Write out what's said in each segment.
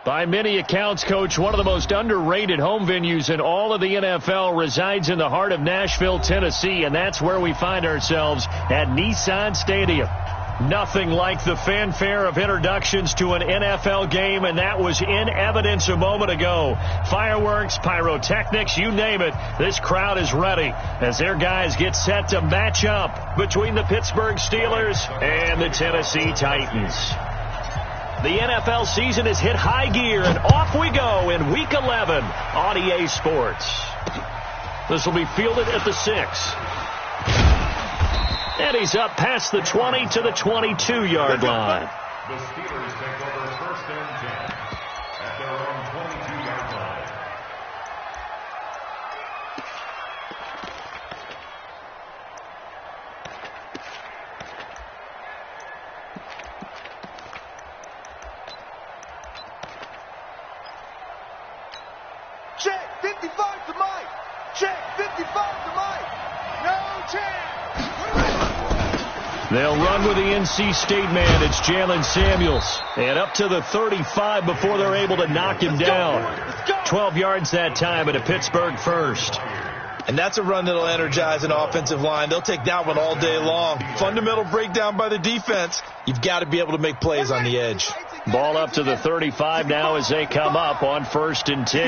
By many accounts, Coach, one of the most underrated home venues in all of the NFL resides in the heart of Nashville, Tennessee, and that's where we find ourselves at Nissan Stadium. Nothing like the fanfare of introductions to an NFL game, and that was in evidence a moment ago. Fireworks, pyrotechnics, you name it, this crowd is ready as their guys get set to match up between the Pittsburgh Steelers and the Tennessee Titans. The NFL season has hit high gear, and off we go in Week 11 on EA Sports. This will be fielded at the 6. And he's up past the 20 to the 22-yard line. The Steelers take over 1st and 10 at their own 22-yard line. Check 55 to Mike. Check 55 to Mike. No chance. They'll run with the NC State man. It's Jalen Samuels. And up to the 35 before they're able to knock him down. 12 yards that time at a Pittsburgh first. And that's a run that'll energize an offensive line. They'll take that one all day long. Fundamental breakdown by the defense. You've got to be able to make plays on the edge. Ball up to the 35 now as they come up on 1st and 10.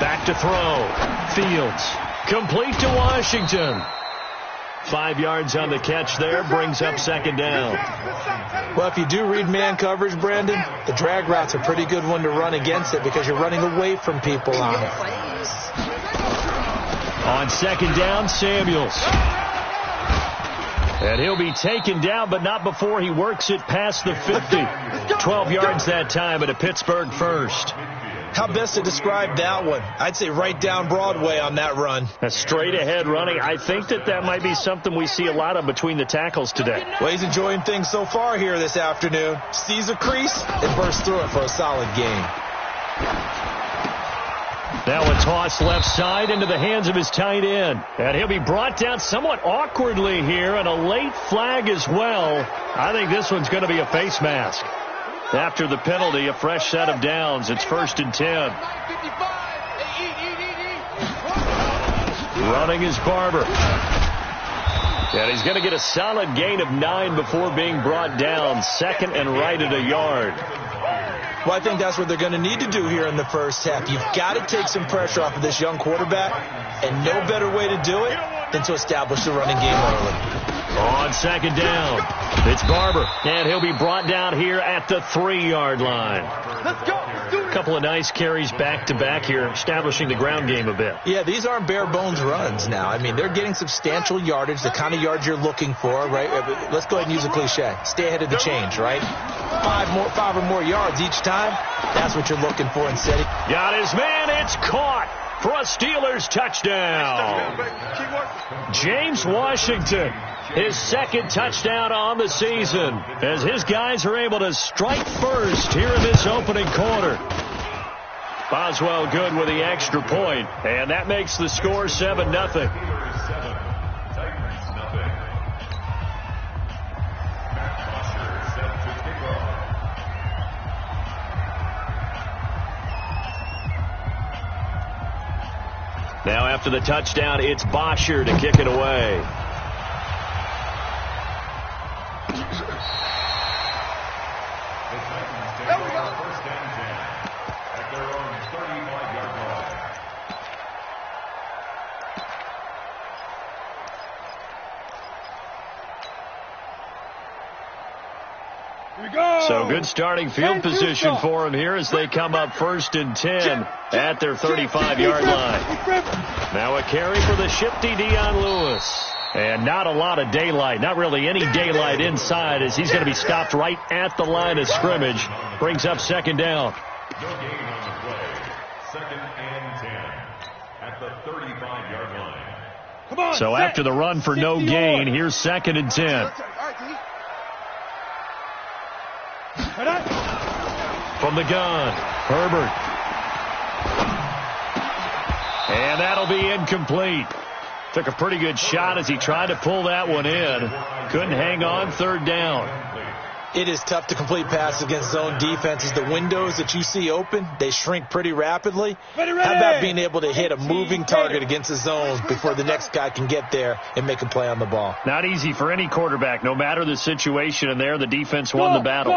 Back to throw. Fields. Complete to Washington. 5 yards on the catch there, brings up 2nd down. Well, if you do read man coverage, Brandon, the drag route's a pretty good one to run against it because you're running away from people on it. On 2nd down, Samuels. And he'll be taken down, but not before he works it past the 50. 12 yards that time at a Pittsburgh first. How best to describe that one? I'd say right down Broadway on that run. A straight ahead running. I think that might be something we see a lot of between the tackles today. Well, he's enjoying things so far here this afternoon. Sees a crease and bursts through it for a solid gain. Now a toss left side into the hands of his tight end. And he'll be brought down somewhat awkwardly here, and a late flag as well. I think this one's going to be a face mask. After the penalty, a fresh set of downs. It's 1st and 10. Running is Barber. And he's going to get a solid gain of 9 before being brought down. 2nd and right at a yard. Well, I think that's what they're going to need to do here in the first half. You've got to take some pressure off of this young quarterback, and no better way to do it than to establish the running game early. On 2nd down, it's Barber, and he'll be brought down here at the 3-yard line. Let's go. A couple of nice carries back-to-back here, establishing the ground game a bit. Yeah, these aren't bare-bones runs now. I mean, they're getting substantial yardage, the kind of yards you're looking for, right? Let's go ahead and use a cliche. Stay ahead of the change, right? 5 or more yards each time. That's what you're looking for in setting. Got his man. It's caught for a Steelers touchdown. James Washington, his 2nd touchdown on the season, as his guys are able to strike first here in this opening quarter. Boswell good with the extra point, and that makes the score 7-0. Now after the touchdown, it's Bosher to kick it away. There we go. 1st and 10 at their own 35-yard line. Here we go. So good starting field position for him here as they come up 1st and 10 at their 35-yard line. Now a carry for the shifty Dion Lewis. And not a lot of daylight, not really any daylight inside, as he's going to be stopped right at the line of scrimmage. Brings up 2nd down. No gain on the play. 2nd and 10 at the 35-yard line. Come on, So after the run for no gain, here's 2nd and 10. From the gun, Herbert. And that'll be incomplete. Took a pretty good shot as he tried to pull that one in. Couldn't hang on. 3rd down. It is tough to complete passes against zone defenses. The windows that you see open, they shrink pretty rapidly. How about being able to hit a moving target against a zone before the next guy can get there and make a play on the ball? Not easy for any quarterback, no matter the situation, and there the defense won the battle.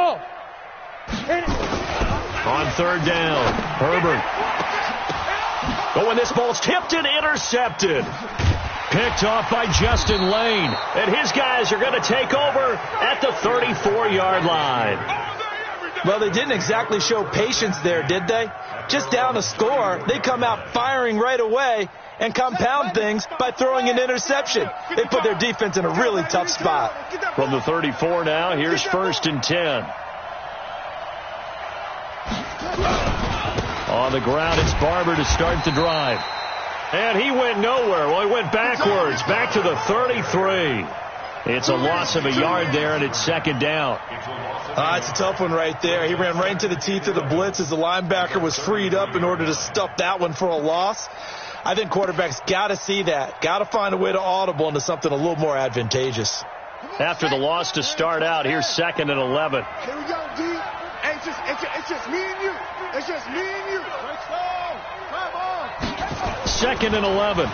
On third down, Herbert. Oh, and this ball's tipped and intercepted. Picked off by Justin Lane. And his guys are going to take over at the 34-yard line. Well, they didn't exactly show patience there, did they? Just down a score, they come out firing right away and compound things by throwing an interception. They put their defense in a really tough spot. From the 34 now, here's 1st and 10. On the ground, it's Barber to start the drive. And he went nowhere. Well, he went backwards, back to the 33. It's a loss of a yard there, and it's 2nd down. It's a tough one right there. He ran right into the teeth of the blitz as the linebacker was freed up in order to stuff that one for a loss. I think quarterbacks got to see that. Got to find a way to audible into something a little more advantageous. After the loss to start out, here's 2nd and 11. Here we go, D. Hey, it's just me and you. It's just me and you. Let's go. Come on. 2nd and 11.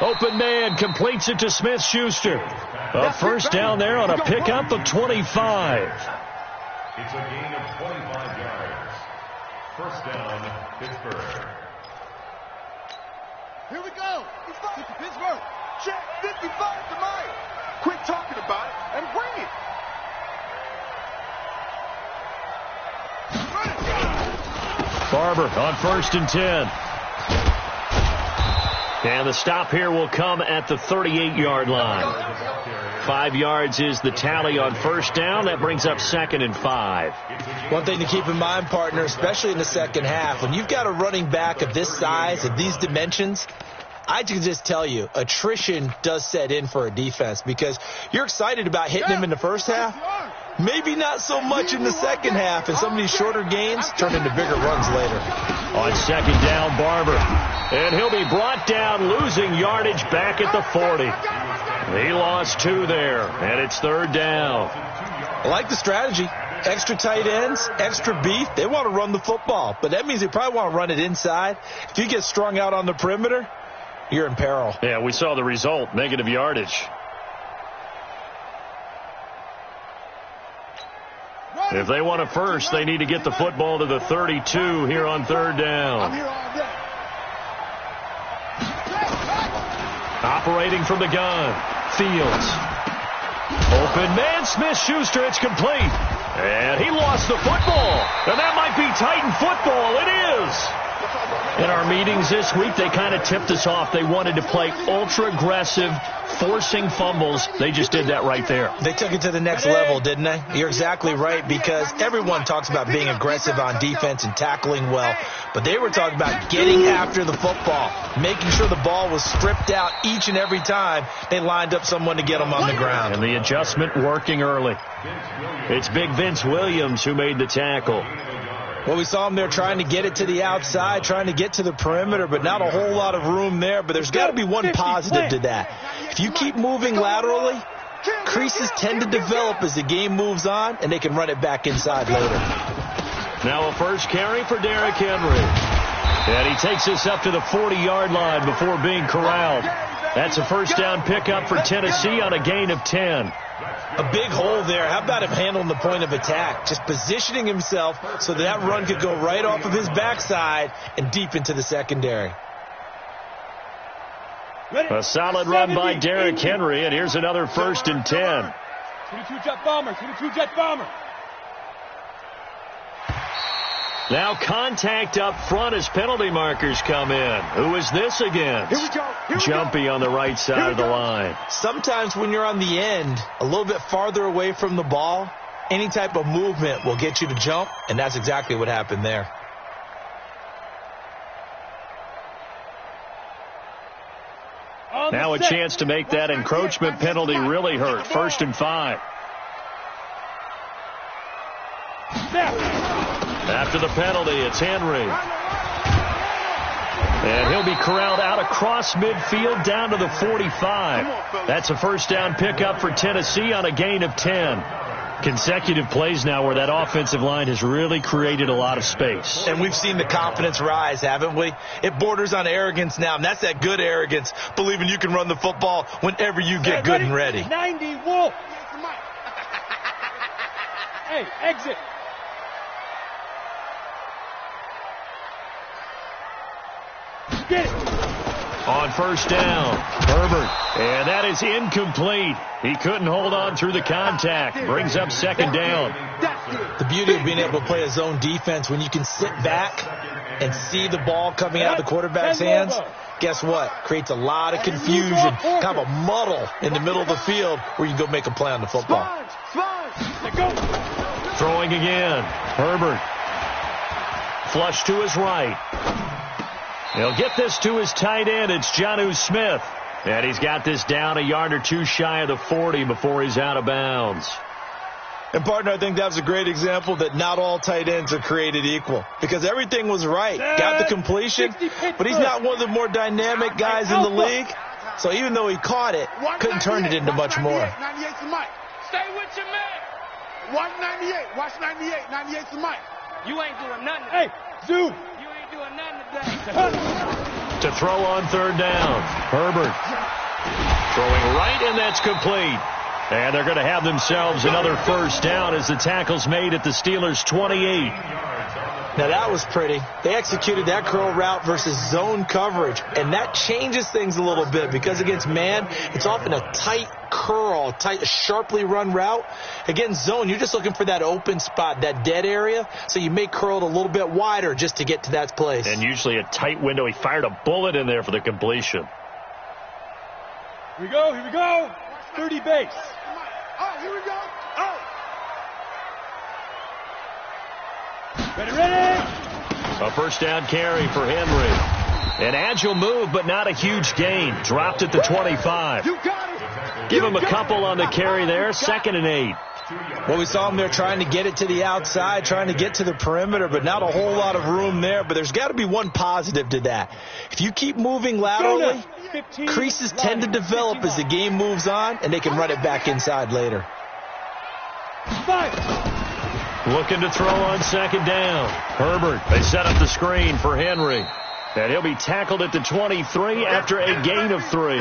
Open man completes it to Smith-Schuster. A first down there on a pickup of 25. It's a gain of 25 yards. First down, Pittsburgh. Here we go. Pittsburgh. Check 55 to Mike. Quit talking about it and bring it. Barber on 1st and 10. And the stop here will come at the 38-yard line. 5 yards is the tally on first down. That brings up 2nd and 5. One thing to keep in mind, partner, especially in the second half, when you've got a running back of this size, of these dimensions, I can just tell you, attrition does set in for a defense because you're excited about hitting him in the first half. Maybe not so much in the second half, and some of these shorter gains turn into bigger runs later. On 2nd down, Barber. And he'll be brought down, losing yardage back at the 40. He lost 2 there, and it's 3rd down. I like the strategy. Extra tight ends, extra beef. They want to run the football, but that means they probably want to run it inside. If you get strung out on the perimeter, you're in peril. Yeah, we saw the result, negative yardage. If they want a first, they need to get the football to the 32 here on 3rd down. I'm here all day. Operating from the gun, Fields. Open man, Smith-Schuster, it's complete. And he lost the football. And that might be Titan football. It is. In our meetings this week, they kind of tipped us off. They wanted to play ultra-aggressive, forcing fumbles. They just did that right there. They took it to the next level, didn't they? You're exactly right, because everyone talks about being aggressive on defense and tackling well, but they were talking about getting after the football, making sure the ball was stripped out each and every time they lined up someone to get them on the ground. And the adjustment working early. It's big Vince Williams who made the tackle. Well, we saw him there trying to get it to the outside, trying to get to the perimeter, but not a whole lot of room there. But there's got to be one positive to that. If you keep moving laterally, creases tend to develop as the game moves on, and they can run it back inside later. Now a first carry for Derrick Henry. And he takes us up to the 40-yard line before being corralled. That's a first down pickup for Tennessee on a gain of 10. A big hole there. How about him handling the point of attack? Just positioning himself so that run could go right off of his backside and deep into the secondary. A solid run by Derrick Henry, and here's another 1st and 10. 22 jet bomber, 22 jet bomber. Now contact up front as penalty markers come in. Who is this against? Here we go. Jumpy on the right side of the line. Sometimes when you're on the end, a little bit farther away from the ball, any type of movement will get you to jump, and that's exactly what happened there. Now a chance to make that encroachment penalty really hurt. 1st and 5. After the penalty, it's Henry. And he'll be corralled out across midfield down to the 45. That's a first down pickup for Tennessee on a gain of 10. Consecutive plays now where that offensive line has really created a lot of space. And we've seen the confidence rise, haven't we? It borders on arrogance now, and that's that good arrogance, believing you can run the football whenever you get good and ready. 90, Wolf. Hey, exit. Get it. On first down, Herbert. And that is incomplete. He couldn't hold on through the contact. Brings up second down. The beauty of being able to play a zone defense when you can sit back and see the ball coming out of the quarterback's hands, guess what? Creates a lot of confusion, kind of a muddle in the middle of the field where you can go make a play on the football. Throwing again. Herbert. Flush to his right. He'll get this to his tight end. It's Jonnu Smith. And he's got this down a yard or two shy of the 40 before he's out of bounds. And, partner, I think that was a great example that not all tight ends are created equal. Because everything was right. Got the completion, but he's not one of the more dynamic guys in the league. So even though he caught it, couldn't turn it into much more. 98's the mic. Stay with your man. Watch 98. Watch 98. 98's the mic. You ain't doing nothing. Hey, Zoom. You ain't doing nothing today. To throw on third down. Herbert throwing right, and that's complete. And they're going to have themselves another first down as the tackle's made at the Steelers' 28. Now, that was pretty. They executed that curl route versus zone coverage, and that changes things a little bit because against man, it's often a tight curl, tight, sharply run route. Against zone, you're just looking for that open spot, that dead area, so you may curl it a little bit wider just to get to that place. And usually a tight window. He fired a bullet in there for the completion. Here we go, here we go. 30 base. Oh, here we go. Oh. Ready, ready. A first down carry for Henry. An agile move, but not a huge gain. Dropped at the 25. You got it. Give him a couple on the carry there. 2nd and 8. Well, we saw him there trying to get it to the outside, trying to get to the perimeter, but not a whole lot of room there. But there's got to be one positive to that. If you keep moving laterally, creases tend to develop as the game moves on, and they can run it back inside later. Looking to throw on second down. Herbert. They set up the screen for Henry. And he'll be tackled at the 23 after a gain of 3.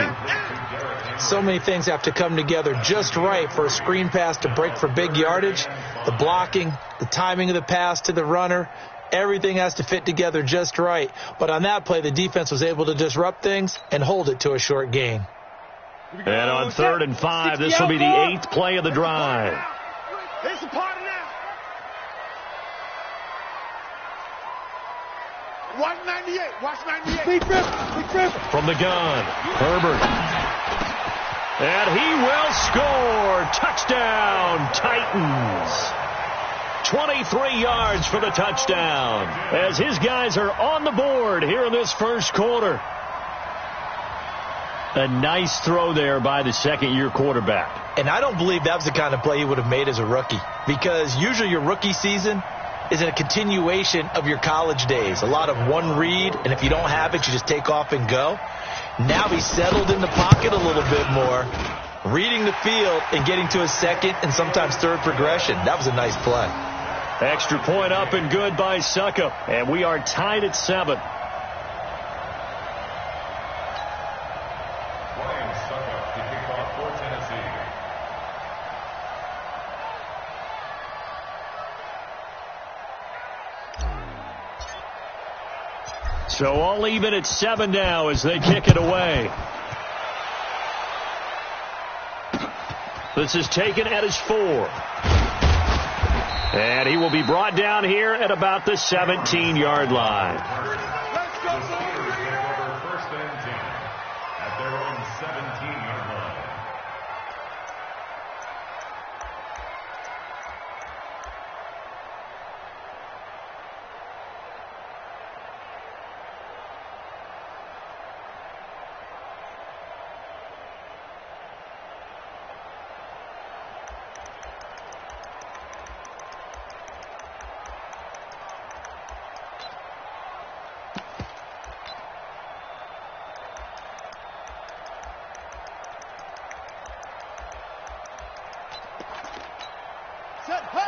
So many things have to come together just right for a screen pass to break for big yardage. The blocking, the timing of the pass to the runner, everything has to fit together just right. But on that play, the defense was able to disrupt things and hold it to a short gain. And on 3rd and 5, this will be the 8th play of the drive. It's a party now. Watch 98. Watch 98. From the gun, Herbert. And he will score. Touchdown, Titans. 23 yards for the touchdown as his guys are on the board here in this first quarter. A nice throw there by the second-year quarterback. And I don't believe that was the kind of play he would have made as a rookie, because usually your rookie season is a continuation of your college days. A lot of one read, and if you don't have it, you just take off and go. Now he's settled in the pocket a little bit more, reading the field and getting to his second and sometimes third progression. That was a nice play. Extra point up and good by Suckup, and we are tied at 7. Brian Suckup to kick off for Tennessee. So all even at 7 now as they kick it away. This is taken at his 4. And he will be brought down here at about the 17-yard line. Let's go, Steelers take over 1st and 10 at their own 17-yard line.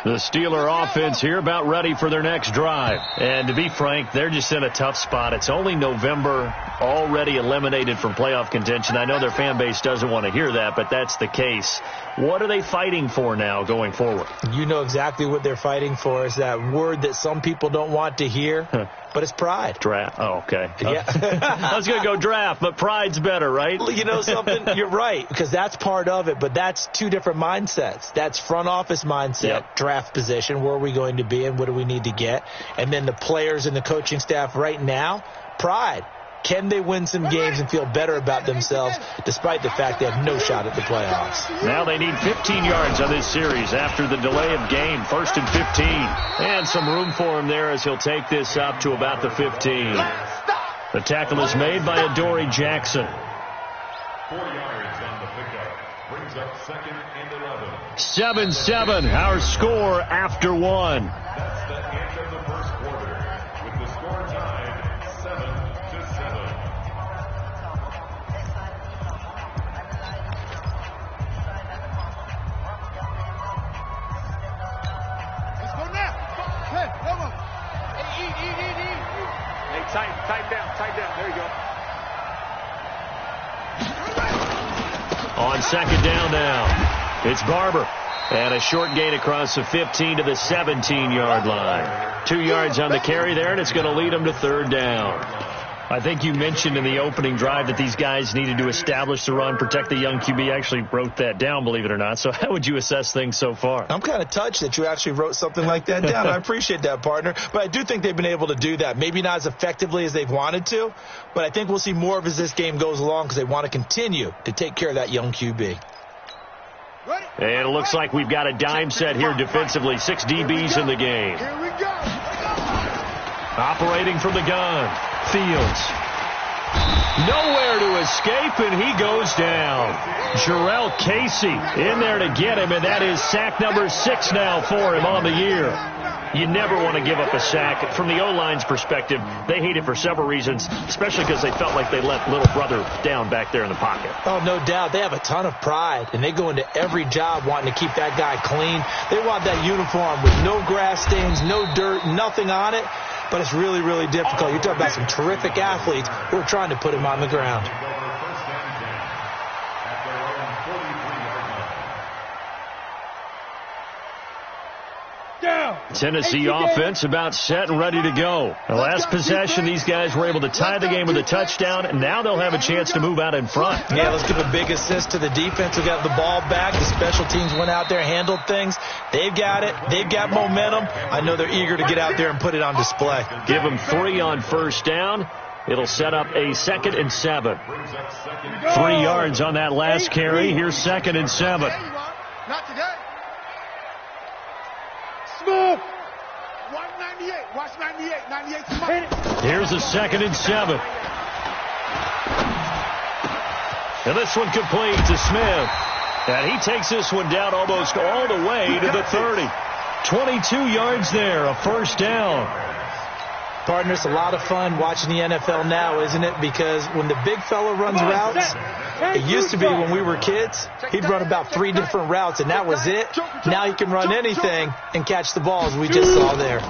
The Steeler offense here about ready for their next drive. And to be frank, they're just in a tough spot. It's only November, already eliminated from playoff contention. I know their fan base doesn't want to hear that, but that's the case. What are they fighting for now going forward? You know exactly what they're fighting for. Is that word that some people don't want to hear, but it's pride. Draft. Oh, okay. Yeah. I was going to go draft, but pride's better, right? You know something? You're right, because that's part of it, but that's two different mindsets. That's front office mindset, draft position, where are we going to be and what do we need to get? And then the players and the coaching staff right now, pride. Can they win some games and feel better about themselves despite the fact they have no shot at the playoffs? Now they need 15 yards on this series after the delay of game. 1st and 15. And some room for him there as he'll take this up to about the 15. The tackle is made by Adoree Jackson. 4 yards on the pickup. Brings up 2nd and 11. 7-7, our score after one. That's the end of the first quarter, with the score tied 7-7. Let's go now. Hey, come on. Hey, eat. Hey, tighten down. There you go. On 2nd down now, it's Barber. And a short gain across the 15 to the 17-yard line. 2 yards on the carry there, and it's going to lead them to 3rd down. I think you mentioned in the opening drive that these guys needed to establish the run, protect the young QB. I actually wrote that down, believe it or not. So how would you assess things so far? I'm kind of touched that you actually wrote something like that down. I appreciate that, partner. But I do think they've been able to do that. Maybe not as effectively as they've wanted to, but I think we'll see more of as this game goes along because they want to continue to take care of that young QB. And it looks like we've got a dime set here defensively. 6 DBs in the game. Here we go. Operating from the gun. Fields. Nowhere to escape, and he goes down. Jarrell Casey in there to get him, and that is sack number 6 now for him on the year. You never want to give up a sack. From the O-line's perspective, they hate it for several reasons, especially because they felt like they let little brother down back there in the pocket. Oh, no doubt. They have a ton of pride, and they go into every job wanting to keep that guy clean. They want that uniform with no grass stains, no dirt, nothing on it. But it's really, really difficult. You're talking about some terrific athletes who are trying to put him on the ground. Tennessee offense about set and ready to go. The last possession, these guys were able to tie the game with a touchdown, and now they'll have a chance to move out in front. Yeah, let's give a big assist to the defense who got the ball back. The special teams went out there, handled things. They've got it. They've got momentum. I know they're eager to get out there and put it on display. Give them 3 on 1st down. It'll set up a 2nd and 7. 3 yards on that last carry. Here's 2nd and 7. Not today. Smooth. Watch 98. Watch 98. 98 smart. Here's a 2nd and 7. And this one complete to Smith. And he takes this one down almost all the way to the 30. 22 yards there, a 1st down. Partner, it's a lot of fun watching the NFL now, isn't it? Because when the big fella runs routes, it used to be when we were kids, he'd run about 3 different routes, and that was it. Now he can run anything and catch the balls we just saw there.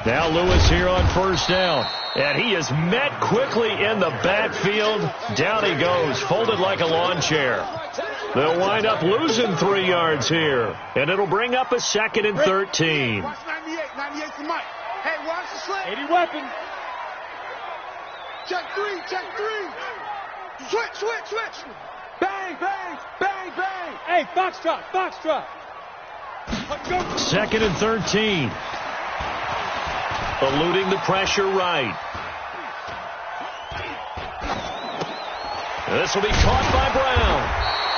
Now Lewis here on 1st down. And he is met quickly in the backfield. Down he goes, folded like a lawn chair. They'll wind up losing 3 yards here. And it'll bring up a 2nd and 13. Watch 98. 98 to Mike. Hey, watch the slant. 80 weapon. Check 3. Switch. Bang. Hey, Foxtrot. 2nd and 13. Eluding the pressure right. This will be caught by Brown.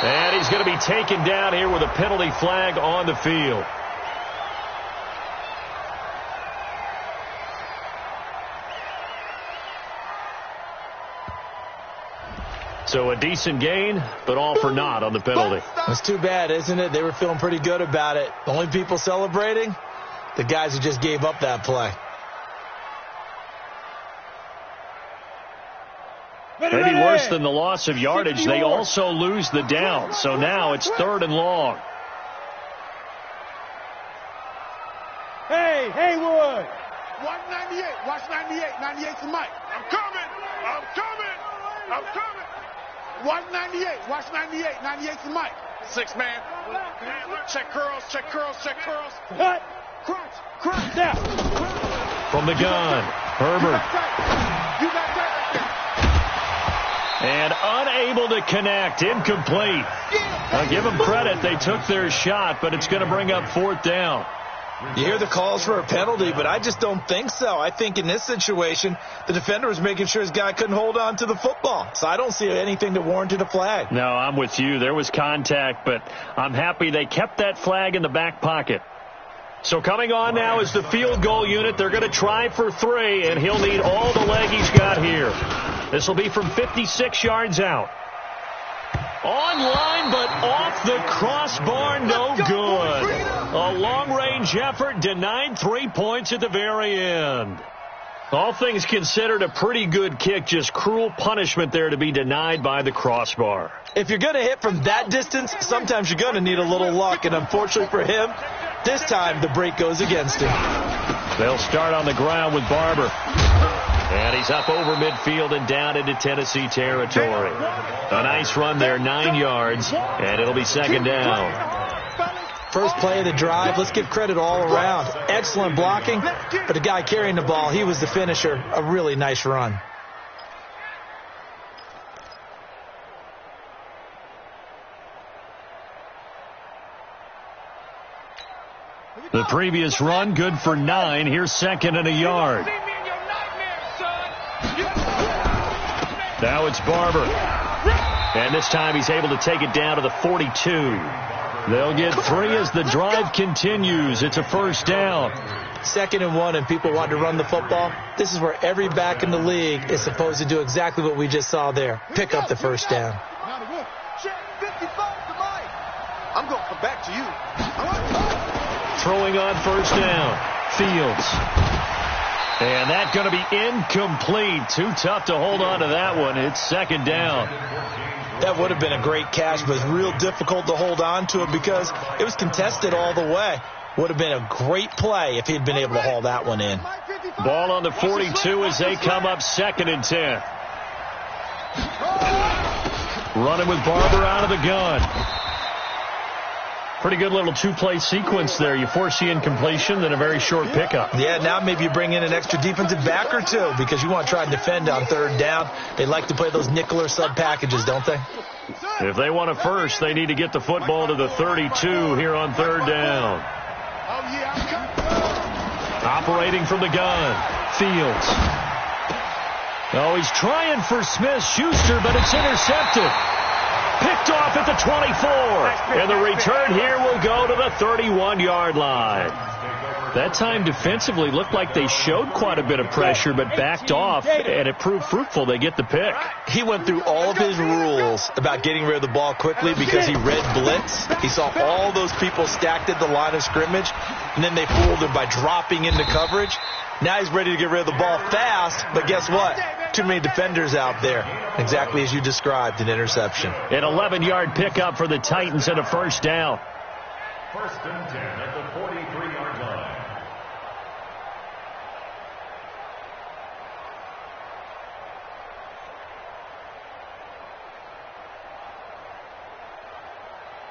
And he's going to be taken down here with a penalty flag on the field. So a decent gain, but all for naught on the penalty. It's too bad, isn't it? They were feeling pretty good about it. The only people celebrating, the guys who just gave up that play. Maybe worse than the loss of yardage, they also lose the down. So now it's 3rd and long. Hey, Haywood. 198. Watch 98. 98's the mic. I'm coming. I'm coming. I'm coming. 198. Watch 98. 98's the mic. 6 man. Check curls. Check curls. Check curls. Cut. Crunch. Now. From the gun, Herbert. You got that. And unable to connect. Incomplete. I'll give them credit. They took their shot, but it's going to bring up 4th down. You hear the calls for a penalty, but I just don't think so. I think in this situation, the defender was making sure his guy couldn't hold on to the football. So I don't see anything that warranted a flag. No, I'm with you. There was contact, but I'm happy they kept that flag in the back pocket. So coming on now is the field goal unit. They're going to try for 3, and he'll need all the leg he's got here. This will be from 56 yards out. Online, but off the crossbar, no good. A long-range effort denied 3 points at the very end. All things considered, a pretty good kick, just cruel punishment there to be denied by the crossbar. If you're going to hit from that distance, sometimes you're going to need a little luck, and unfortunately for him, this time the break goes against him. They'll start on the ground with Barber. And he's up over midfield and down into Tennessee territory. A nice run there, 9 yards, and it'll be 2nd down. First play of the drive, let's give credit all around. Excellent blocking, but the guy carrying the ball, he was the finisher. A really nice run. The previous run, good for 9. Here's 2nd and a yard. Now it's Barber. And this time he's able to take it down to the 42. They'll get 3 as the drive continues. It's a 1st down. 2nd and 1, and people want to run the football. This is where every back in the league is supposed to do exactly what we just saw there. Pick up the 1st down. I'm going to come back to you. Throwing on 1st down. Fields. And that's going to be incomplete. Too tough to hold on to that one. It's 2nd down. That would have been a great catch, but it's real difficult to hold on to it because it was contested all the way. Would have been a great play if he'd been able to haul that one in. Ball on the 42 as they come up 2nd and 10. Running with Barber out of the gun. Pretty good little 2-play sequence there. You force the incompletion, then a very short pickup. Yeah, now maybe you bring in an extra defensive back or 2 because you want to try and defend on 3rd down. They like to play those nickel or sub packages, don't they? If they want a first, they need to get the football to the 32 here on 3rd down. Operating from the gun, Fields. Oh, he's trying for Smith-Schuster, but it's intercepted. Picked off at the 24. And the return here will go to the 31-yard line. That time defensively looked like they showed quite a bit of pressure, but backed off, and it proved fruitful. They get the pick. He went through all of his rules about getting rid of the ball quickly because he read blitz. He saw all those people stacked at the line of scrimmage, and then they fooled him by dropping into coverage. Now he's ready to get rid of the ball fast, but guess what? Too many defenders out there. Exactly as you described, an interception. An 11-yard pickup for the Titans and a 1st down. 1st and 10 at the 43-yard line.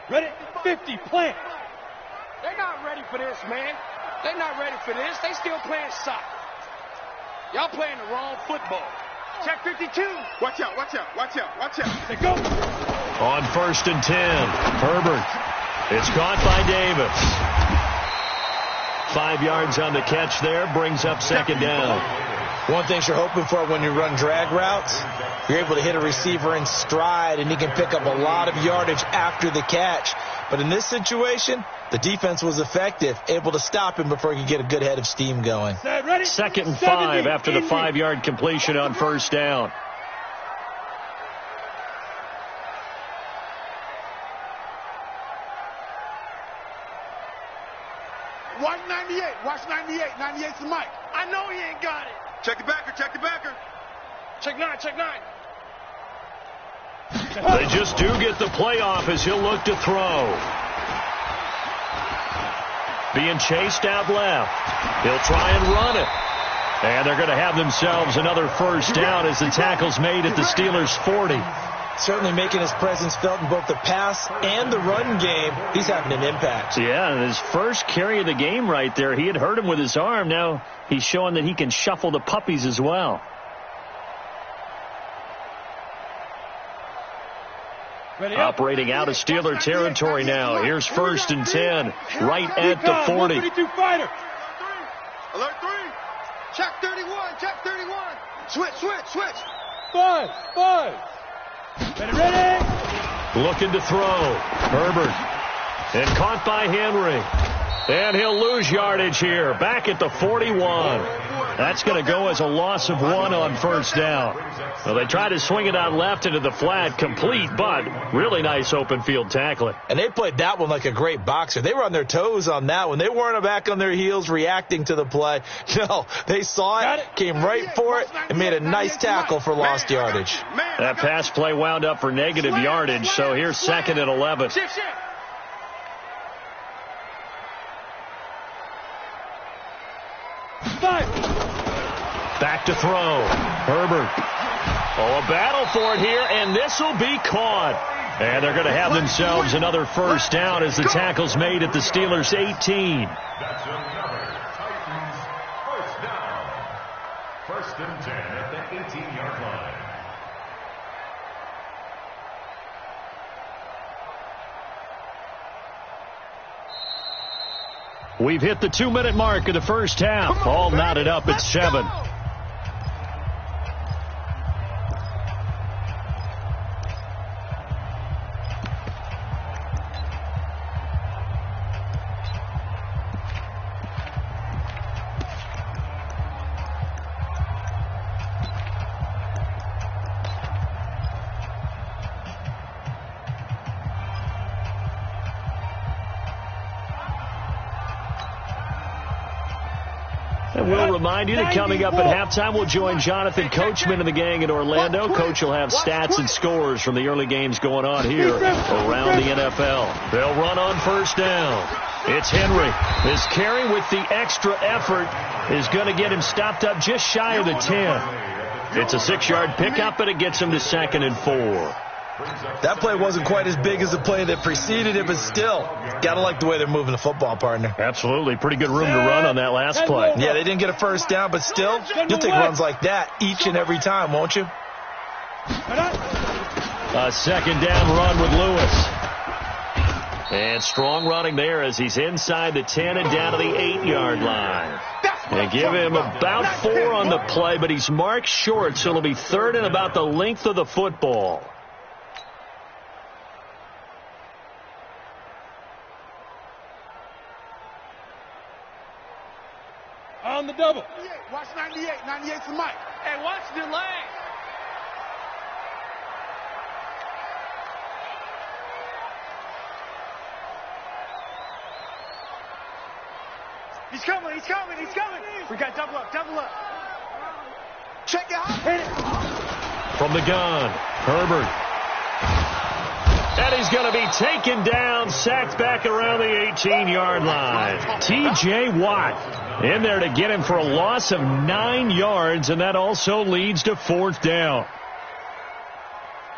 Ready? 50, plant. They're not ready for this, man. They're not ready for this. They still playing soccer. Y'all playing the wrong football. Check 52. Watch out, watch out, watch out, watch out. They go. On 1st and 10, Herbert. It's caught by Davis. 5 yards on the catch there, brings up 2nd down. One thing you're hoping for when you run drag routes, you're able to hit a receiver in stride, and he can pick up a lot of yardage after the catch. But in this situation, the defense was effective, able to stop him before he could get a good head of steam going. 2nd and 5 after the 5-yard completion on 1st down. Watch 98. Watch 98. 98's the mic. I know he ain't got it. Check the backer. Check the backer. Check 9. Check 9. They just do get the playoff as he'll look to throw. being chased out left. He'll try and run it. And they're going to have themselves another first down as the tackle's made at the Steelers' 40. Certainly making his presence felt in both the pass and the run game. He's having an impact. Yeah, and his first carry of the game right there, he had hurt him with his arm. Now he's showing that he can shuffle the puppies as well. Operating out of Steeler territory now. Here's 1st and 10, right at the 40. Alert 3. Check 31. Check 31. Switch. 5. Ready. Looking to throw. Herbert. And caught by Henry. And he'll lose yardage here. Back at the 41. That's going to go as a loss of 1 on first down. Well, they tried to swing it out left into the flat, complete, but really nice open field tackling. And they played that one like a great boxer. They were on their toes on that one. They weren't back on their heels reacting to the play. No, they saw it, came right for it, and made a nice tackle for lost yardage. That pass play wound up for negative yardage, so here's 2nd and 11. Back to throw. Herbert. Oh, a battle for it here, and this will be caught. And they're going to have themselves another first down as the tackle's made at the Steelers' 18. That's another Titans first down. 1st and 10 at the 18-yard line. We've hit the 2-minute mark of the first half. All knotted up at 7. And we'll remind you that coming up at halftime, we'll join Jonathan Coachman and the gang in Orlando. Coach will have stats and scores from the early games going on here around the NFL. They'll run on first down. It's Henry. His carry with the extra effort is going to get him stopped up just shy of the 10. It's a 6-yard pickup, and it gets him to 2nd and 4. That play wasn't quite as big as the play that preceded it, but still, got to like the way they're moving the football, partner. Absolutely. Pretty good room to run on that last play. Yeah, they didn't get a first down, but still, you'll take runs like that each and every time, won't you? A 2nd down run with Lewis. And strong running there as he's inside the 10 and down to the 8-yard line. They give him about 4 on the play, but he's marked short, so it'll be 3rd and about the length of the football. On the double. Watch 98. 98's the Mike. Hey, watch the lane. He's coming. We got double up. Check it out. Hit it. From the gun, Herbert. And he's going to be taken down, sacked back around the 18-yard line. T.J. Watt in there to get him for a loss of 9 yards, and that also leads to 4th down.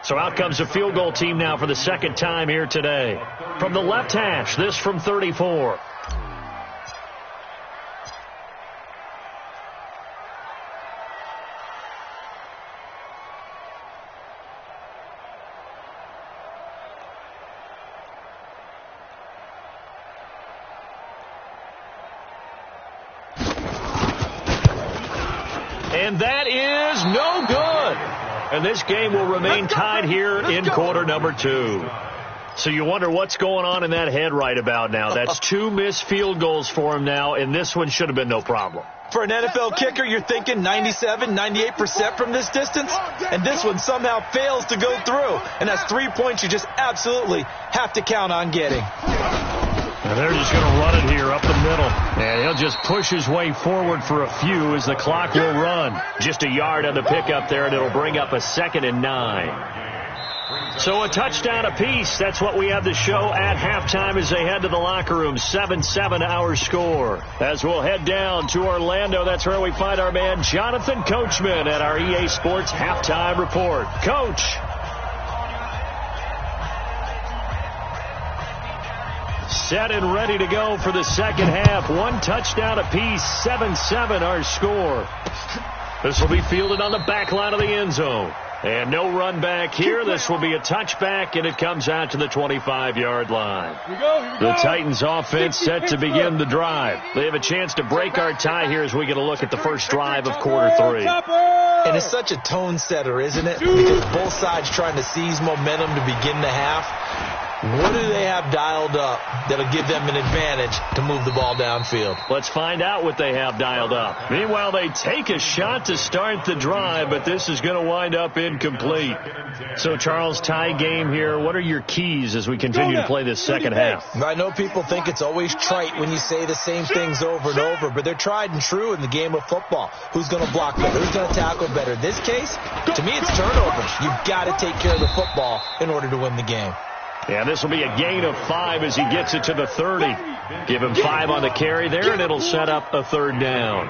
So out comes the field goal team now for the 2nd time here today. From the left hash, this from 34. And that is no good. And this game will remain tied here in quarter number 2. So you wonder what's going on in that head right about now. That's 2 missed field goals for him now, and this one should have been no problem. For an NFL kicker, you're thinking 97, 98% from this distance, and this one somehow fails to go through. And that's 3 points you just absolutely have to count on getting. And they're just going to run it here up the middle. And he'll just push his way forward for a few as the clock will run. Just a yard on the pickup there, and it'll bring up a 2nd and 9. So a touchdown apiece. That's what we have to show at halftime as they head to the locker room. 7-7 our score. As we'll head down to Orlando, that's where we find our man Jonathan Coachman at our EA Sports Halftime Report. Coach. Set and ready to go for the second half. One touchdown apiece. 7-7 our score. This will be fielded on the back line of the end zone. And no run back here. This will be a touchback, and it comes out to the 25-yard line. Here we go. The Titans offense set to begin the drive. They have a chance to break our tie here as we get a look at the first drive of quarter three. And it's such a tone setter, isn't it? Because both sides trying to seize momentum to begin the half. What do they have dialed up that'll give them an advantage to move the ball downfield? Let's find out what they have dialed up. Meanwhile, they take a shot to start the drive, but this is going to wind up incomplete. So, Charles, tie game here. What are your keys as we continue to play this second half? I know people think it's always trite when you say the same things over and over, but they're tried and true in the game of football. Who's going to block better? Who's going to tackle better? In this case, to me, it's turnovers. You've got to take care of the football in order to win the game. Yeah, this will be a gain of 5 as he gets it to the 30. Give him 5 on the carry there, and it'll set up a third down.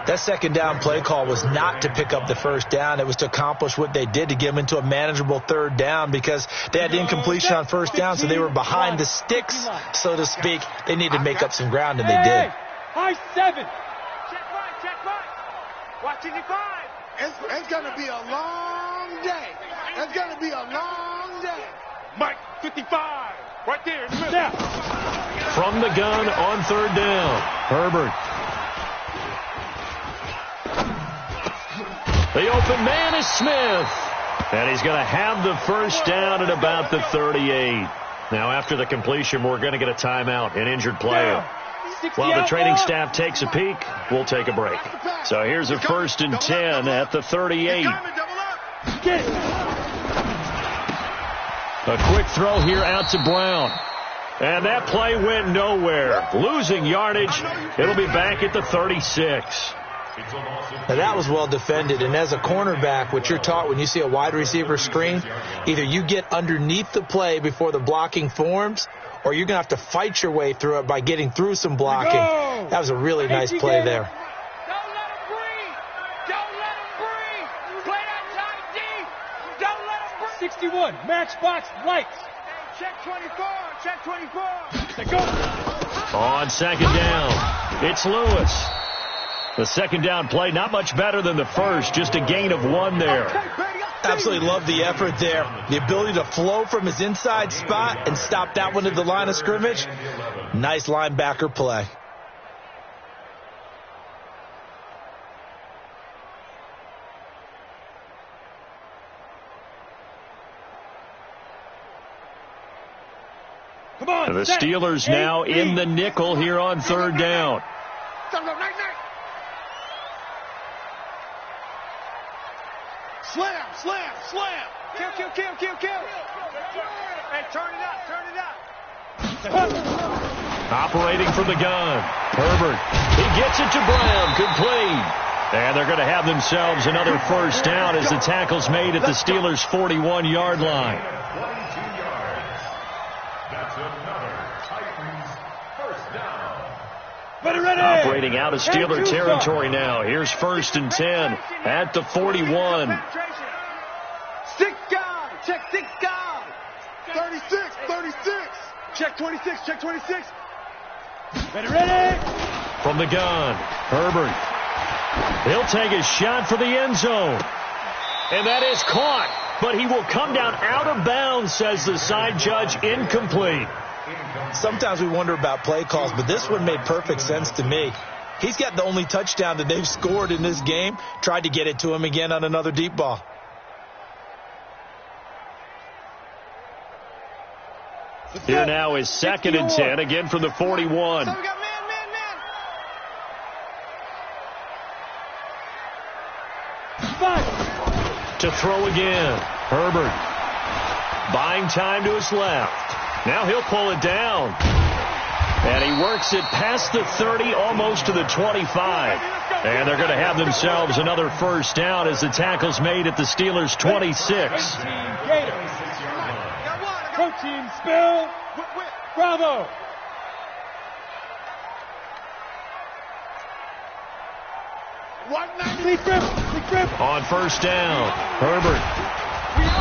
That second down play call was not to pick up the first down. It was to accomplish what they did to get them into a manageable third down because they had incompletion on first down, so they were behind the sticks, so to speak. They needed to make up some ground, and they did. High 7. Check right. Watching the 5. It's going to be a long day. It's going to be a long day. Mike, 55. Right there. From the gun on third down, Herbert. The open man is Smith. And he's going to have the first down at about the 38. Now, after the completion, we're going to get a timeout, an injured player. While the training staff takes a peek, we'll take a break. So here's a 1st and 10 at the 38. Get it. A quick throw here out to Brown. And that play went nowhere. Losing yardage. It'll be back at the 36. Now that was well defended, and as a cornerback, what you're taught when you see a wide receiver screen, either you get underneath the play before the blocking forms, or you're going to have to fight your way through it by getting through some blocking. That was a really nice play there. 61, matchbox lights. Check 24, check 24. They go. On second down, it's Lewis. The second down play, not much better than the first, just a gain of 1 there. Absolutely love the effort there. The ability to flow from his inside spot and stop that one at the line of scrimmage. Nice linebacker play. Come on, the Steelers now in the nickel here on third down. Slam, slam, slam. Kill. Hey, turn it up. Operating from the gun. Herbert. He gets it to Brown. Complete. And they're going to have themselves another first down as the tackle's made at the Steelers' 41-yard line. Operating out of Steeler territory now. Here's 1st and 10 at the 41. 6 guys. Check 6 guys. 36. Check 26. Ready. From the gun, Herbert. He'll take a shot for the end zone. And that is caught. But he will come down out of bounds, says the side judge. Incomplete. Sometimes we wonder about play calls, but this one made perfect sense to me. He's got the only touchdown that they've scored in this game. Tried to get it to him again on another deep ball. Here now is 2nd and 10, again from the 41. So we got man. To throw again, Herbert. Buying time to his left. Now he'll pull it down. And he works it past the 30, almost to the 25. And they're going to have themselves another first down as the tackle's made at the Steelers' 26. team spill. Bravo. On first down, Herbert.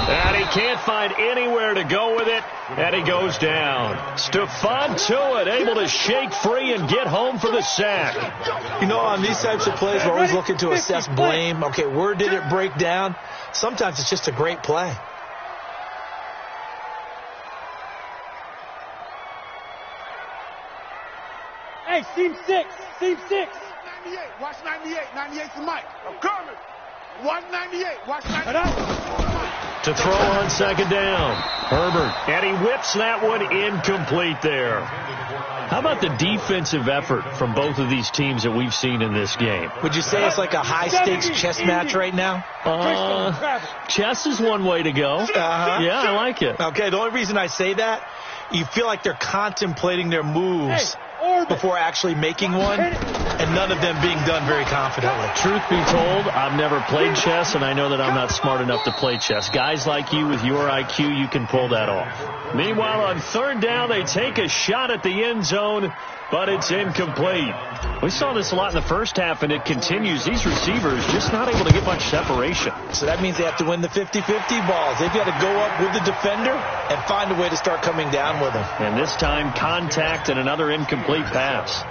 And he can't find anywhere to go with it, and he goes down. Stephon Tuitt able to shake free and get home for the sack. You know, on these types of plays, we're always looking to assess blame. Okay, where did it break down? Sometimes it's just a great play. Hey, seam 6. Seam 6. 98. Watch 98. 98's the mic. I'm coming. 198. Watch 98. To throw on second down, Herbert. And he whips that one incomplete there. How about the defensive effort from both of these teams that we've seen in this game? Would you say it's like a high-stakes chess match right now? Chess is one way to go. Yeah, I like it. Okay, the only reason I say that, you feel like they're contemplating their moves before actually making one, and none of them being done very confidently. Truth be told, I've never played chess, and I know that I'm not smart enough to play chess. Guys like you with your IQ, you can pull that off. Meanwhile, on third down, they take a shot at the end zone, but it's incomplete. We saw this a lot in the first half, and it continues. These receivers just not able to get much separation. So that means they have to win the 50-50 balls. They've got to go up with the defender and find a way to start coming down with them. And this time, contact and another incomplete pass.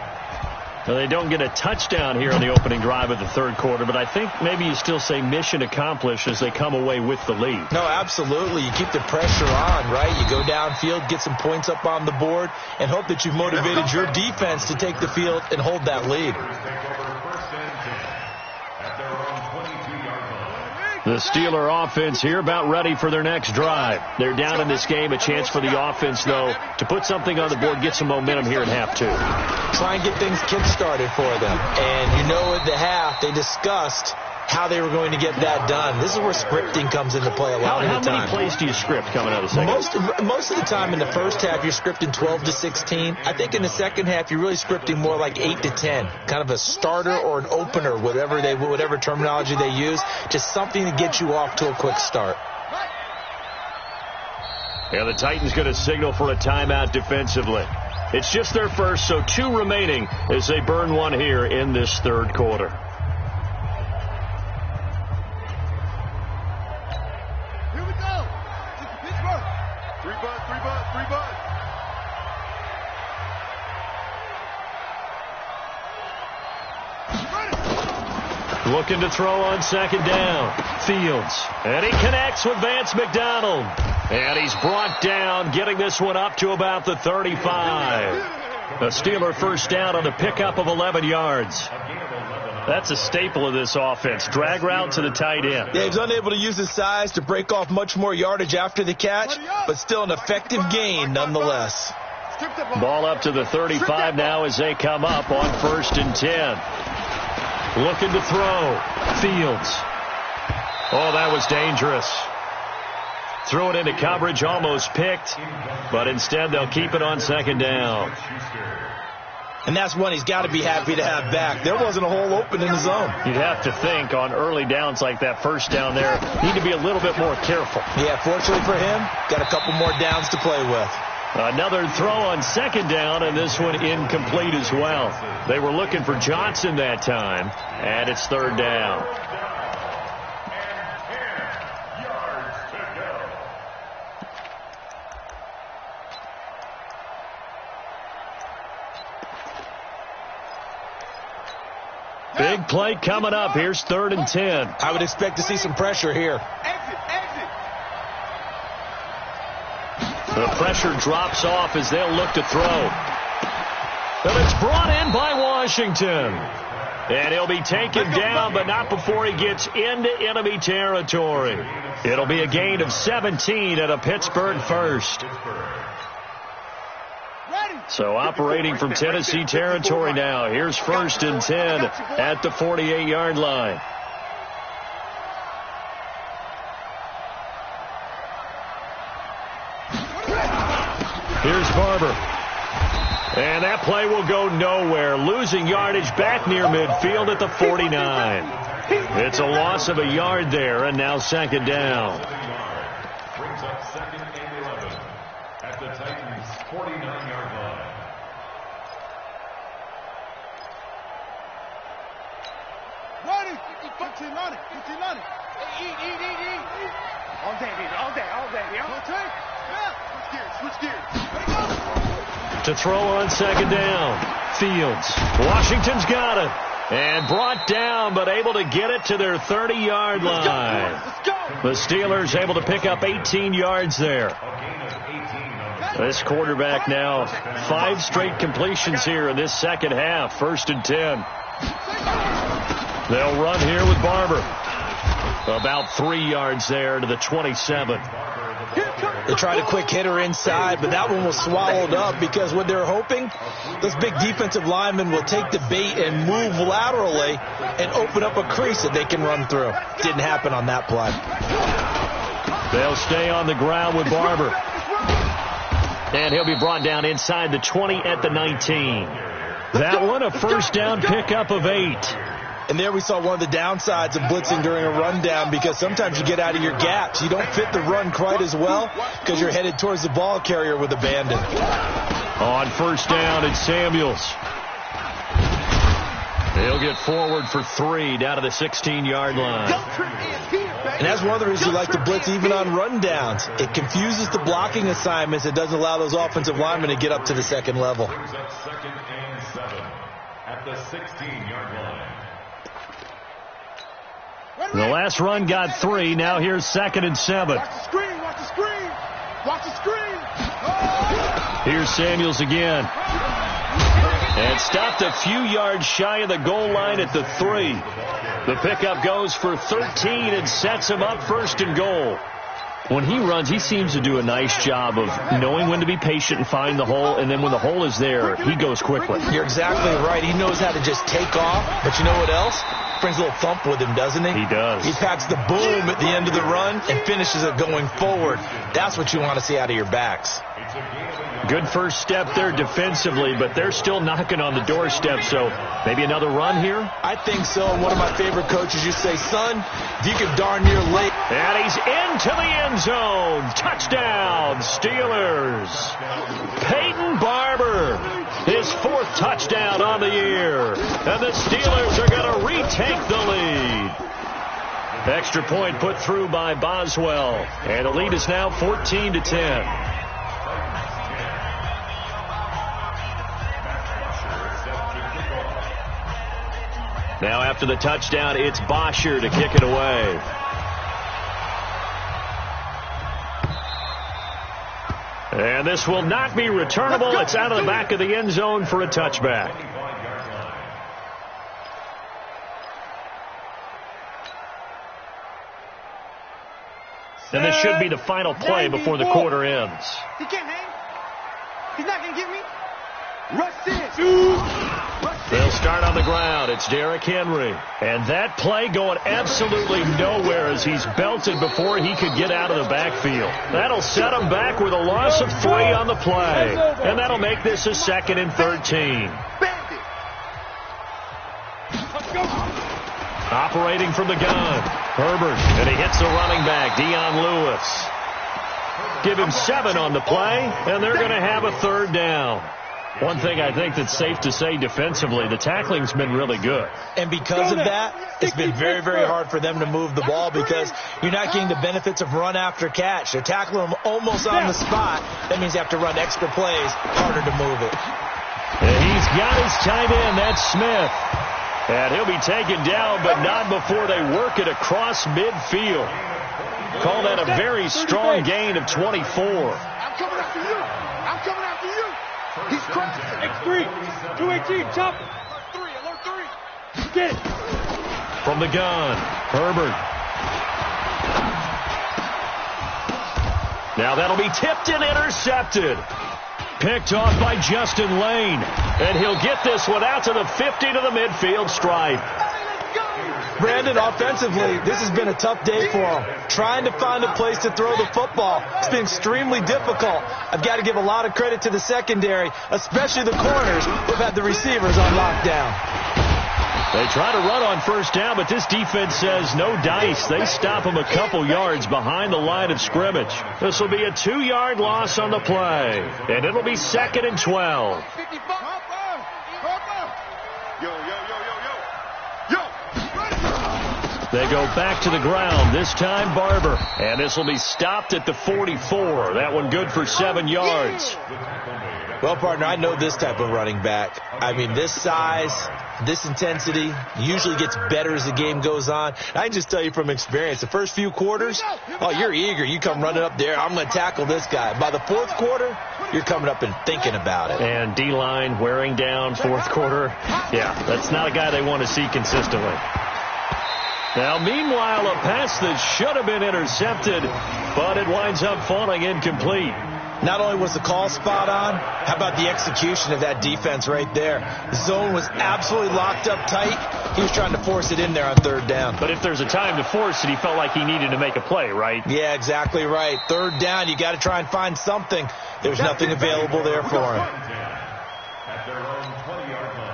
Now, they don't get a touchdown here on the opening drive of the third quarter, but I think maybe you still say mission accomplished as they come away with the lead. No, absolutely. You keep the pressure on, right? You go downfield, get some points up on the board, and hope that you've motivated your defense to take the field and hold that lead. The Steeler offense here about ready for their next drive. They're down in this game. A chance for the offense, though, to put something on the board, get some momentum here in half two. Try and get things kick-started for them. And you know at the half, they discussed how they were going to get that done. This is where scripting comes into play a lot of the time. How many plays do you script coming out of the second? Most of the time in the first half, you're scripting 12 to 16. I think in the second half, you're really scripting more like 8 to 10. Kind of a starter or an opener, whatever terminology they use. Just something to get you off to a quick start. Yeah, the Titans going to signal for a timeout defensively. It's just their first, so 2 remaining as they burn one here in this third quarter. Looking to throw on second down. Fields. And he connects with Vance McDonald. And he's brought down, getting this one up to about the 35. A Steeler first down on a pickup of 11 yards. That's a staple of this offense. Drag route to the tight end. Yeah, he's unable to use his size to break off much more yardage after the catch, but still an effective gain nonetheless. Ball up to the 35 now as they come up on 1st and 10. Looking to throw. Fields. Oh, that was dangerous. Threw it into coverage, almost picked, but instead they'll keep it on second down. And that's one he's got to be happy to have back. There wasn't a hole open in the zone. You'd have to think on early downs like that first down there, need to be a little bit more careful. Yeah, fortunately for him, got a couple more downs to play with. Another throw on second down, and this one incomplete as well. They were looking for Johnson that time, and it's third down. Big play coming up. Here's 3rd and 10. I would expect to see some pressure here. The pressure drops off as they'll look to throw. And it's brought in by Washington. And he'll be taken down, but not before he gets into enemy territory. It'll be a gain of 17 at a Pittsburgh first. So operating from Tennessee territory now. Here's 1st and 10 at the 48-yard line. Here's Barber. And that play will go nowhere. Losing yardage back near midfield at the 49. It's a loss of a yard there, and now second down. Titans' 49-yard line. Run it. Put your money. Put your money. Eat. All day, baby. All day. Yeah. Switch gears. To throw on second down. Fields. Washington's got it. And brought down, but able to get it to their 30-yard line. Let's go. The Steelers able to pick up 18 yards there. This quarterback now 5 straight completions here in this second half. 1st and 10. They'll run here with Barber. About 3 yards there to the 27. They tried a quick hitter inside, but that one was swallowed up because what they're hoping, those big defensive linemen will take the bait and move laterally and open up a crease that they can run through. Didn't happen on that play. They'll stay on the ground with Barber. And he'll be brought down inside the 20 at the 19. That one a first down pickup of 8. And there we saw one of the downsides of blitzing during a rundown because sometimes you get out of your gaps. You don't fit the run quite as well because you're headed towards the ball carrier with abandon. On first down, it's Samuels. He'll get forward for 3 down to the 16-yard line. And that's one of the reasons you like to blitz even on rundowns. It confuses the blocking assignments. It doesn't allow those offensive linemen to get up to the second level. Second and 7 at the 16-yard line. The last run got 3. Now here's 2nd and 7. Watch the screen. Watch the screen. Here's Samuels again. And stopped a few yards shy of the goal line at the 3. The pickup goes for 13 and sets him up 1st and goal. When he runs, he seems to do a nice job of knowing when to be patient and find the hole, and then when the hole is there, he goes quickly. You're exactly right. He knows how to just take off, but you know what else? Brings a little thump with him, doesn't he? He does. He packs the boom at the end of the run and finishes it going forward. That's what you want to see out of your backs. Good first step there defensively, but they're still knocking on the doorstep, so maybe another run here? I think so. One of my favorite coaches used to say, son, if you can darn near late. And he's into the end zone. Touchdown, Steelers. Peyton Barber, his 4th touchdown on the year. And the Steelers are going to retake the lead. Extra point put through by Boswell. And the lead is now 14-10. Now after the touchdown, it's Bosher to kick it away. And this will not be returnable. It's out of the back of the end zone for a touchback. And this should be the final play before the quarter ends. He can't hang. He's not going to get me. Rush in. They'll start on the ground. It's Derrick Henry. And that play going absolutely nowhere as he's belted before he could get out of the backfield. That'll set him back with a loss of 3 on the play. And that'll make this a 2nd and 13. Operating from the gun. Herbert. And he hits the running back, Dion Lewis. Give him 7 on the play, and they're going to have a 3rd down. One thing I think that's safe to say defensively, the tackling's been really good. And because of that, it's been very, very hard for them to move the ball because you're not getting the benefits of run after catch. They're tackling them almost on the spot. That means you have to run extra plays, harder to move it. And he's got his tight end, that's Smith. And he'll be taken down, but not before they work it across midfield. Call that a very strong gain of 24. I'm coming after you. I'm coming after you. He's crazy. X3, 218, chop. Alert 3. Get it. From the gun, Herbert. Now that'll be tipped and intercepted. Picked off by Justin Lane. And he'll get this one out to the 50 to the midfield stripe. Brandon, offensively, this has been a tough day for him. Trying to find a place to throw the football. It's been extremely difficult. I've got to give a lot of credit to the secondary, especially the corners who've had the receivers on lockdown. They try to run on first down, but this defense says no dice. They stop them a couple yards behind the line of scrimmage. This will be a 2-yard loss on the play, and it'll be 2nd and 12. They go back to the ground, this time Barber. And this will be stopped at the 44. That one good for 7 yards. Well, partner, I know this type of running back. I mean, this size, this intensity usually gets better as the game goes on. I can just tell you from experience, the first few quarters, oh, you're eager. You come running up there, I'm going to tackle this guy. By the fourth quarter, you're coming up and thinking about it. And D-line wearing down fourth quarter. Yeah, that's not a guy they want to see consistently. Now, meanwhile, a pass that should have been intercepted, but it winds up falling incomplete. Not only was the call spot on, how about the execution of that defense right there? The zone was absolutely locked up tight. He was trying to force it in there on third down. But if there's a time to force it, he felt like he needed to make a play, right? Yeah, exactly right. Third down, you got to try and find something. There's nothing available there for him. At their own 20-yard line.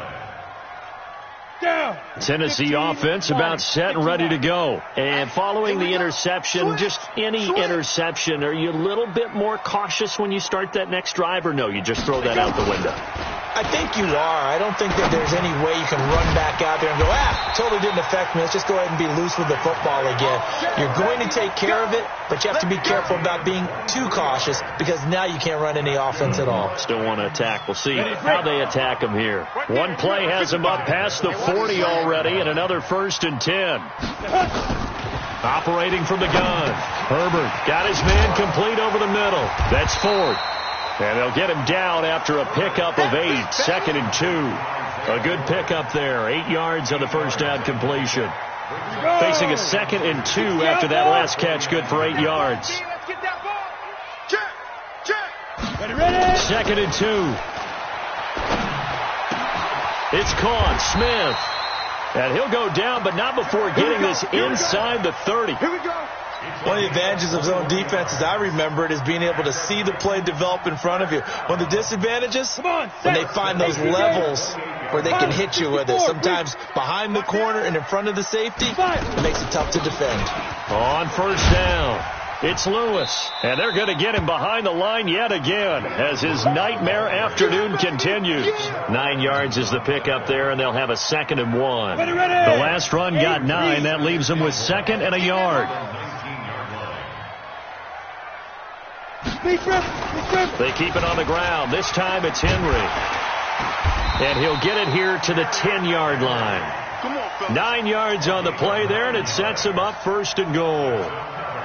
Tennessee offense about set and ready to go. And following the interception, just any interception, are you a little bit more cautious when you start that next drive, or no, you just throw that out the window? I think you are. I don't think that there's any way you can run back out there and go, totally didn't affect me. Let's just go ahead and be loose with the football again. You're going to take care of it, but you have to be careful about being too cautious because now you can't run any offense at all. Still want to attack. We'll see how they attack him here. One play has him up past the 40 already, and another 1st and 10. Operating from the gun. Herbert got his man complete over the middle. That's Ford. And they'll get him down after a pickup of 8, 2nd and 2. A good pickup there, 8 yards on the first down completion. Facing a 2nd and 2 after that last catch, good for 8 yards. 2nd and 2. It's caught, Smith. And he'll go down, but not before getting this inside the 30. Here we go. One of the advantages of zone defense, as I remember it, is being able to see the play develop in front of you. One of the disadvantages, when they find those levels where they can hit you with it. Sometimes behind the corner and in front of the safety, it makes it tough to defend. On first down, it's Lewis. And they're going to get him behind the line yet again as his nightmare afternoon continues. 9 yards is the pickup there, and they'll have a 2nd and 1. The last run got 9. That leaves them with 2nd and a yard. They keep it on the ground. This time it's Henry. And he'll get it here to the 10-yard line. 9 yards on the play there, and it sets him up 1st and goal.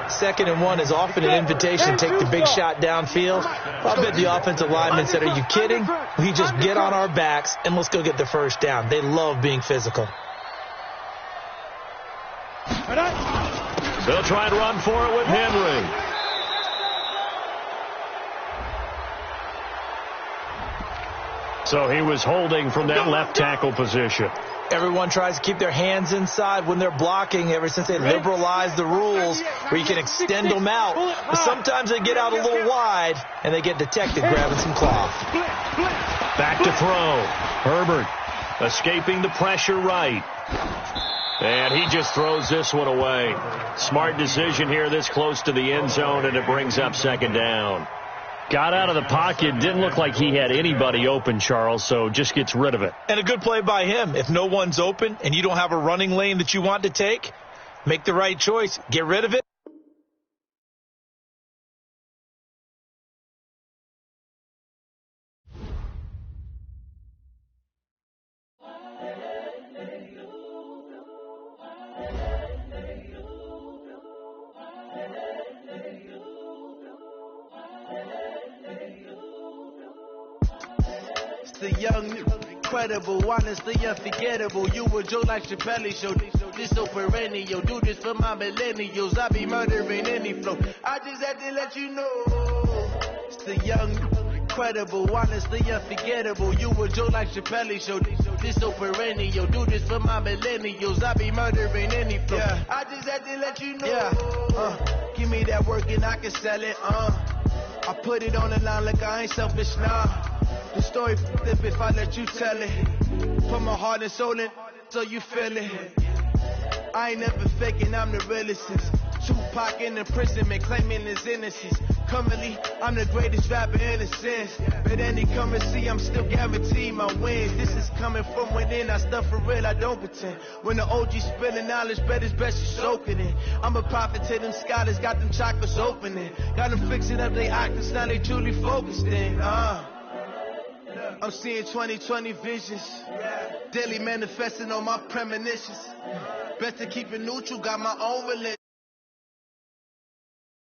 2nd and 1 is often an invitation to take the big shot downfield. I bet the offensive lineman said, are you kidding? We just get on our backs and let's go get the first down. They love being physical. They'll try and run for it with Henry. So he was holding from that left tackle position. Everyone tries to keep their hands inside when they're blocking ever since they liberalized the rules where you can extend them out. But sometimes they get out a little wide and they get detected grabbing some cloth. Back to throw. Herbert escaping the pressure right. And he just throws this one away. Smart decision here this close to the end zone, and it brings up 2nd down. Got out of the pocket, didn't look like he had anybody open, Charles, so just gets rid of it. And a good play by him. If no one's open and you don't have a running lane that you want to take, make the right choice. Get rid of it. The young, incredible, honestly unforgettable. You a joke like Chappelle Show. This so perennial. Do this for my millennials. I be murdering any flow. I just had to let you know. It's the young, incredible, honestly unforgettable. You a joke like Chappelle Show. This so perennial. Do this for my millennials. I be murdering any flow. Yeah. I just had to let you know. Yeah. Give me that work and I can sell it. I put it on the line like I ain't selfish now. The story flip if I let you tell it. Put my heart and soul in. so you feel it. I ain't never faking, I'm the realest since Tupac in imprisonment, claiming his innocence. Currently, I'm the greatest rapper in a sense. But any currency, I'm still guaranteed my wins. This is coming from within, I stuff for real, I don't pretend. When the OG spilling knowledge, bet it's best you soak it in. I'm a prophet to them scholars, got them chakras opening. Got them fixing up they octaves, now they truly focused in. I'm seeing 2020 visions. Daily manifesting on my premonitions. Best to keep it neutral, got my own religion.